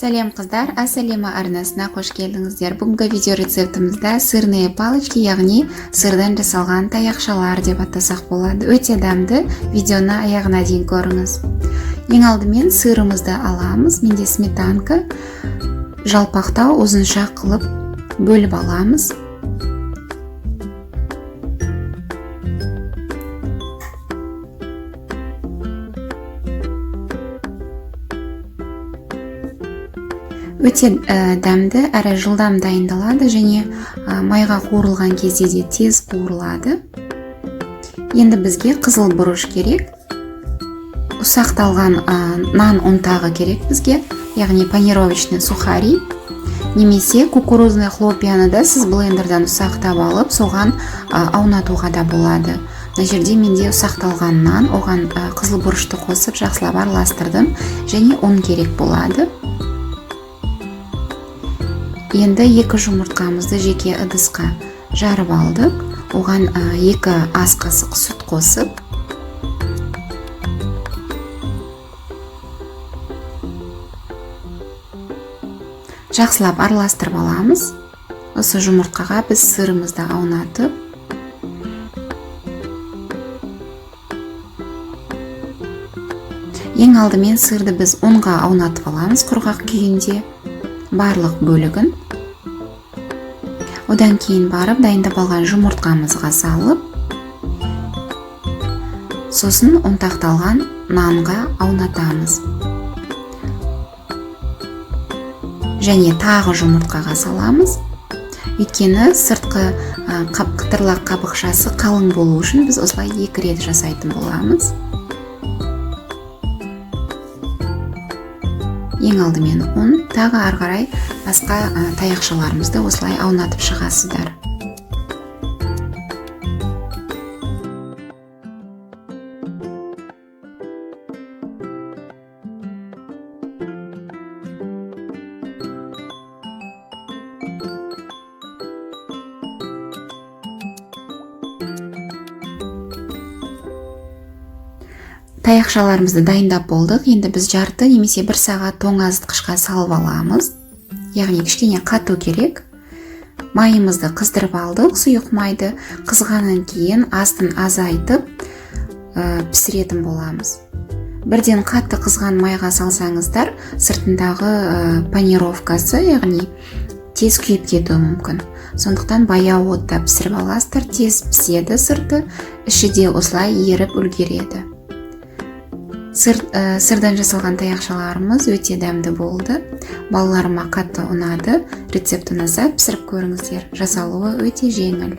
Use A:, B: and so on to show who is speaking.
A: Сәлем қыздар, Асалема арнасына қош келдіңіздер. Бүгінгі видео рецептімізді сырные палочки, яғни сырдан жасалған таяқшалар деп атасақ болады. Өте дәмді, видеоны аяғына дейін көріңіз. Ең алдымен сырымызды аламыз. Менде сметанка, жалпақтау ұзынша қылып бөліп аламыз. Өте дәмді әрі жылдам дайындалады және майға қуырылған кезде де тез қуырылады. Енді бізге қызыл бұрыш керек. Ұсақталған нан ұнтағы керек бізге, яғни панировочный сухари. Немесе кукурузный хлопьяны да сіз блендерден ұсақтап алып, соған аунатуға да болады. Мына жерде менде ұсақталған нан, оған қызыл бұрышты қосып жақсылап араластырдым және ұн керек болады. Енді екі жұмыртқамызды жеке ыдысқа жарып алдық. Оған 2 ас қасық сүт қосып, жақсылап араластырып аламыз. Осы жұмыртқаға біз сырымызды аунатып, ең алдымен сырды біз ұнға аунатып аламыз құрғақ күйінде барлық бөлігін. Одан кейін барып дайындап алған жұмыртқамызға салып, сосын ұнтақталған нанға аунатамыз. Және тағы жұмыртқаға саламыз. Өйткені сыртқы қытырлақ қабықшасы қалың болу үшін біз осылай 2 рет жасайтын боламыз. Ең алдымен ұн, тағы ары қарай басқа таяқшаларымызды осылай аунатып шығасыздар. Таяқшаларымызды дайындап болдық. Енді біз жарты немесе 1 сағат тоңазытқышқа салып аламыз. Яғни кішкене қату керек. Майымызды қыздырып алдық, сұйық майды. Қызғаннан кейін астын азайтып пісіретін боламыз. Бірден қатты қызған майға салсаңыздар, сыртындағы панировкасы, яғни тез күйіп кетуі мүмкін. Сондықтан баяу отта пісіріп аласыздар, тез піседі сырты, іші де осылай еріп үлгереді. Сырдан жасалған таяқшаларымыз өте дәмді болды. Балаларыма қатты ұнады. Рецепт ұнаса пісіріп көріңіздер. Жасалуы өте жеңіл.